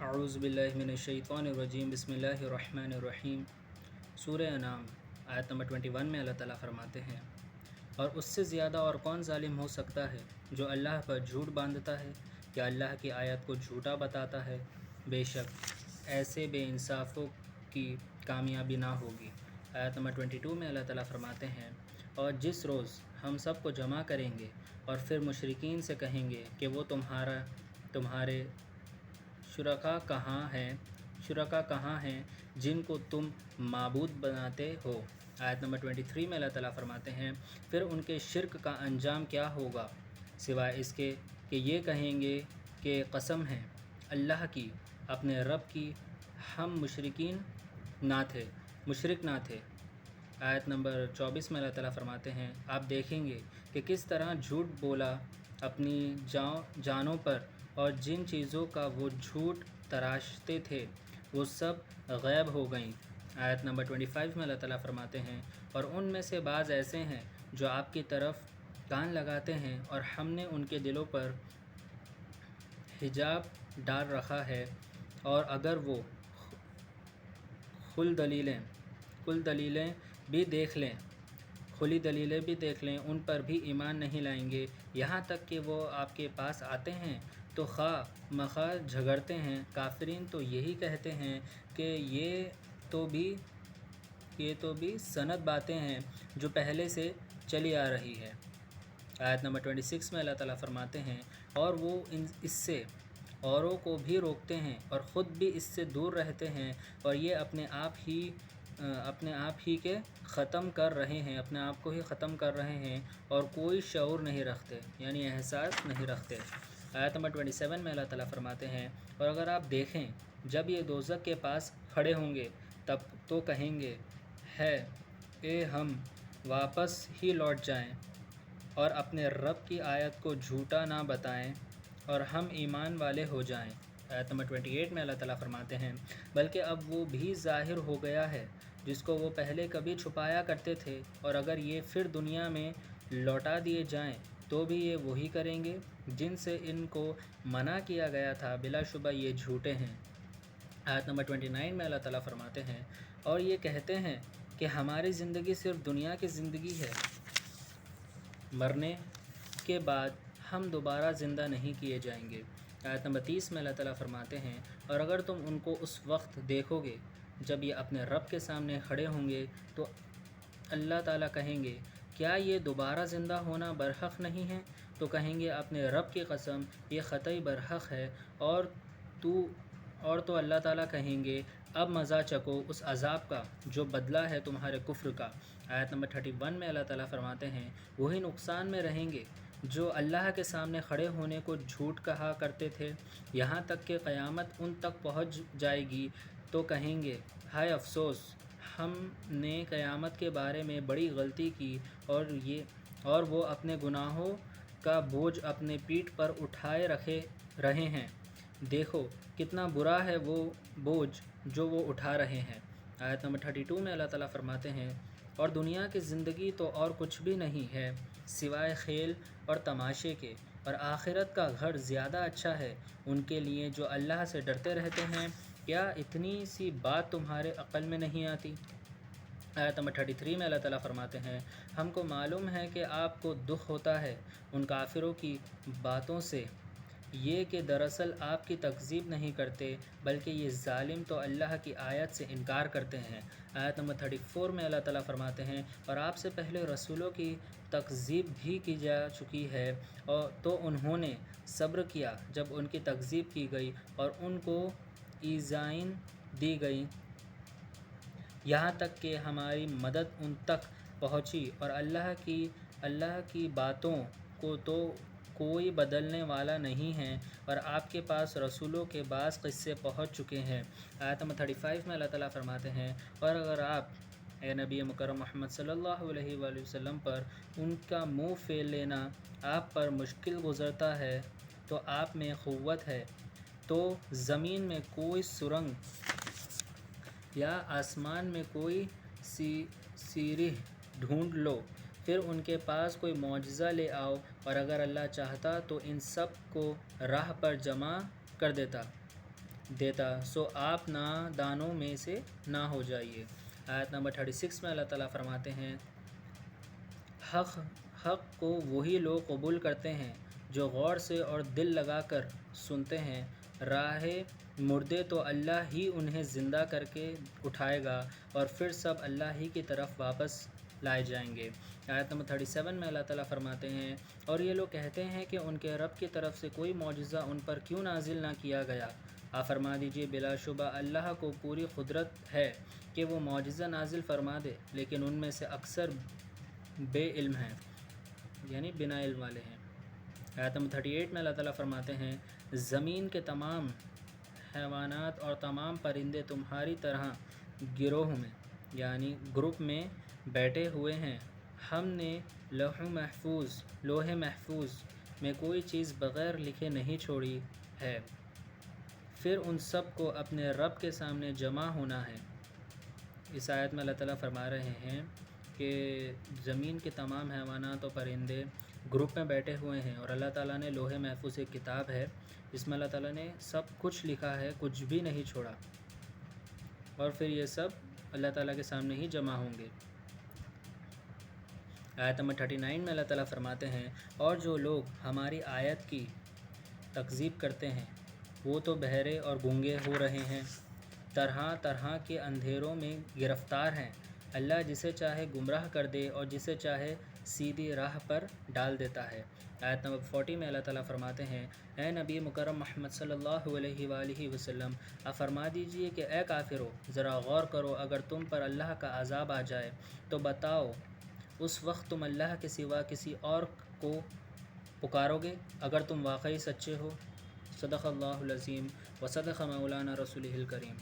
اعوذ باللہ من الشیطان الرجیم بسم اللہ الرحمن الرحیم۔ سورہ انعام آیت نمبر 21 میں اللہ تعالیٰ فرماتے ہیں، اور اس سے زیادہ اور کون ظالم ہو سکتا ہے جو اللہ پر جھوٹ باندھتا ہے یا اللہ کی آیت کو جھوٹا بتاتا ہے۔ بے شک ایسے بے انصافوں کی کامیابی نہ ہوگی۔ آیت نمبر 22 میں اللہ تعالیٰ فرماتے ہیں، اور جس روز ہم سب کو جمع کریں گے اور پھر مشرکین سے کہیں گے کہ وہ تمہارے شرکا کہاں ہیں جن کو تم معبود بناتے ہو۔ آیت نمبر 23 میں اللہ تعالیٰ فرماتے ہیں، پھر ان کے شرک کا انجام کیا ہوگا سوائے اس کے کہ یہ کہیں گے کہ قسم ہے اللہ کی، اپنے رب کی، ہم مشرک نہ تھے۔ آیت نمبر 24 میں اللہ تعالیٰ فرماتے ہیں، آپ دیکھیں گے کہ کس طرح جھوٹ بولا اپنی جانوں پر، اور جن چیزوں کا وہ جھوٹ تراشتے تھے وہ سب غائب ہو گئیں۔ آیت نمبر 25 میں اللہ تعالیٰ فرماتے ہیں، اور ان میں سے بعض ایسے ہیں جو آپ کی طرف کان لگاتے ہیں، اور ہم نے ان کے دلوں پر حجاب ڈال رکھا ہے، اور اگر وہ کھلی دلیلیں بھی دیکھ لیں ان پر بھی ایمان نہیں لائیں گے۔ یہاں تک کہ وہ آپ کے پاس آتے ہیں تو خواہ مخواہ جھگڑتے ہیں۔ کافرین تو یہی کہتے ہیں کہ یہ تو بھی سند باتیں ہیں جو پہلے سے چلی آ رہی ہے۔ آیت نمبر 26 میں اللہ تعالیٰ فرماتے ہیں، اور وہ اس سے اوروں کو بھی روکتے ہیں اور خود بھی اس سے دور رہتے ہیں، اور یہ اپنے آپ ہی کے ختم کر رہے ہیں اور کوئی شعور نہیں رکھتے، یعنی احساس نہیں رکھتے۔ آیت نمبر 27 میں اللہ تعالیٰ فرماتے ہیں، اور اگر آپ دیکھیں جب یہ دوزخ کے پاس کھڑے ہوں گے تب تو کہیں گے، ہم واپس ہی لوٹ جائیں اور اپنے رب کی آیت کو جھوٹا نہ بتائیں اور ہم ایمان والے ہو جائیں۔ آیت نمبر 28 میں اللہ تعالیٰ فرماتے ہیں، بلکہ اب وہ بھی ظاہر ہو گیا ہے جس کو وہ پہلے کبھی چھپایا کرتے تھے، اور اگر یہ پھر دنیا میں لوٹا دیے جائیں تو بھی یہ وہی کریں گے جن سے ان کو منع کیا گیا تھا، بلا شبہ یہ جھوٹے ہیں۔ آیت نمبر 29 میں اللہ تعالیٰ فرماتے ہیں، اور یہ کہتے ہیں کہ ہماری زندگی صرف دنیا کی زندگی ہے، مرنے کے بعد ہم دوبارہ زندہ نہیں کیے جائیں گے۔ آیت نمبر 30 میں اللہ تعالیٰ فرماتے ہیں، اور اگر تم ان کو اس وقت دیکھو گے جب یہ اپنے رب کے سامنے کھڑے ہوں گے تو اللہ تعالیٰ کہیں گے، کیا یہ دوبارہ زندہ ہونا برحق نہیں ہے؟ تو کہیں گے، اپنے رب کی قسم یہ قطعی برحق ہے، اور تو اللہ تعالیٰ کہیں گے، اب مزہ چکھو اس عذاب کا جو بدلہ ہے تمہارے کفر کا۔ آیت نمبر 31 میں اللہ تعالیٰ فرماتے ہیں، وہی نقصان میں رہیں گے جو اللہ کے سامنے کھڑے ہونے کو جھوٹ کہا کرتے تھے، یہاں تک کہ قیامت ان تک پہنچ جائے گی تو کہیں گے، ہائے افسوس، ہم نے قیامت کے بارے میں بڑی غلطی کی، اور وہ اپنے گناہوں کا بوجھ اپنے پیٹھ پر اٹھائے رہے ہیں، دیکھو کتنا برا ہے وہ بوجھ جو وہ اٹھا رہے ہیں۔ آیت نمبر 32 میں اللہ تعالیٰ فرماتے ہیں، اور دنیا کی زندگی تو اور کچھ بھی نہیں ہے سوائے کھیل اور تماشے کے، اور آخرت کا گھر زیادہ اچھا ہے ان کے لیے جو اللہ سے ڈرتے رہتے ہیں، کیا اتنی سی بات تمہارے عقل میں نہیں آتی؟ آیت نمبر 33 میں اللہ تعالیٰ فرماتے ہیں، ہم کو معلوم ہے کہ آپ کو دکھ ہوتا ہے ان کافروں کی باتوں سے، یہ کہ دراصل آپ کی تکذیب نہیں کرتے بلکہ یہ ظالم تو اللہ کی آیت سے انکار کرتے ہیں۔ آیت نمبر 34 میں اللہ تعالیٰ فرماتے ہیں، اور آپ سے پہلے رسولوں کی تکذیب بھی کی جا چکی ہے، تو انہوں نے صبر کیا جب ان کی تکذیب کی گئی اور ان کو ایذائیں دی گئیں، یہاں تک کہ ہماری مدد ان تک پہنچی، اور اللہ کی باتوں کو تو کوئی بدلنے والا نہیں ہے، اور آپ کے پاس رسولوں کے بعض قصے پہنچ چکے ہیں۔ آیت نمبر 35 میں اللہ تعالیٰ فرماتے ہیں، اور اگر آپ اے نبی مکرم محمد صلی اللہ علیہ وآلہ وسلم پر ان کا منہ پھیر لینا آپ پر مشکل گزرتا ہے تو آپ میں قوت ہے تو زمین میں کوئی سرنگ یا آسمان میں کوئی سیڑھی ڈھونڈ لو، پھر ان کے پاس کوئی معجزہ لے آؤ، اور اگر اللہ چاہتا تو ان سب کو راہ پر جمع کر دیتا، دیتا، سو آپ نادانوں میں سے نہ ہو جائیے۔ آیت نمبر 36 میں اللہ تعالیٰ فرماتے ہیں حق کو وہی لوگ قبول کرتے ہیں جو غور سے اور دل لگا کر سنتے ہیں۔ راہ مردے تو اللہ ہی انہیں زندہ کر کے اٹھائے گا اور پھر سب اللہ ہی کی طرف واپس لائے جائیں گے۔ آیت نمبر 37 میں اللہ تعالیٰ فرماتے ہیں اور یہ لوگ کہتے ہیں کہ ان کے رب کی طرف سے کوئی معجزہ ان پر کیوں نازل نہ کیا گیا۔ آپ فرما دیجئے بلا شبہ اللہ کو پوری قدرت ہے کہ وہ معجزہ نازل فرما دے، لیکن ان میں سے اکثر بے علم ہیں، یعنی بنا علم والے ہیں۔ آیت نمبر 38 میں اللہ تعالیٰ فرماتے ہیں زمین کے تمام حیوانات اور تمام پرندے تمہاری طرح گروہ میں یعنی گروپ میں بیٹھے ہوئے ہیں۔ ہم نے لوح محفوظ میں کوئی چیز بغیر لکھے نہیں چھوڑی ہے، پھر ان سب کو اپنے رب کے سامنے جمع ہونا ہے۔ اس آیت میں اللہ تعالیٰ فرما رہے ہیں کہ زمین کے تمام حیوانات و پرندے گروپ میں بیٹھے ہوئے ہیں اور اللہ تعالیٰ نے لوح محفوظ ایک کتاب ہے، اس میں اللہ تعالیٰ نے سب کچھ لکھا ہے، کچھ بھی نہیں چھوڑا، اور پھر یہ سب اللہ تعالیٰ کے سامنے ہی جمع ہوں گے۔ آیت نمبر 39 میں اللہ تعالیٰ فرماتے ہیں اور جو لوگ ہماری آیت کی تکذیب کرتے ہیں وہ تو بہرے اور گونگے ہو رہے ہیں، طرح طرح کے اندھیروں میں گرفتار ہیں۔ اللہ جسے چاہے گمراہ کر دے اور جسے چاہے سیدھی راہ پر ڈال دیتا ہے۔ آیت نمبر 40 میں اللہ تعالیٰ فرماتے ہیں اے نبی مکرم محمد صلی اللہ علیہ وآلہ وسلم، آپ فرما دیجئے کہ اے کافرو ذرا غور کرو، اگر تم پر اللہ کا عذاب آ جائے تو بتاؤ اس وقت تم اللہ کے سوا کسی اور کو پکارو گے اگر تم واقعی سچے ہو۔ صدق اللہ العظیم و صدق مولانا رسولہ الکریم۔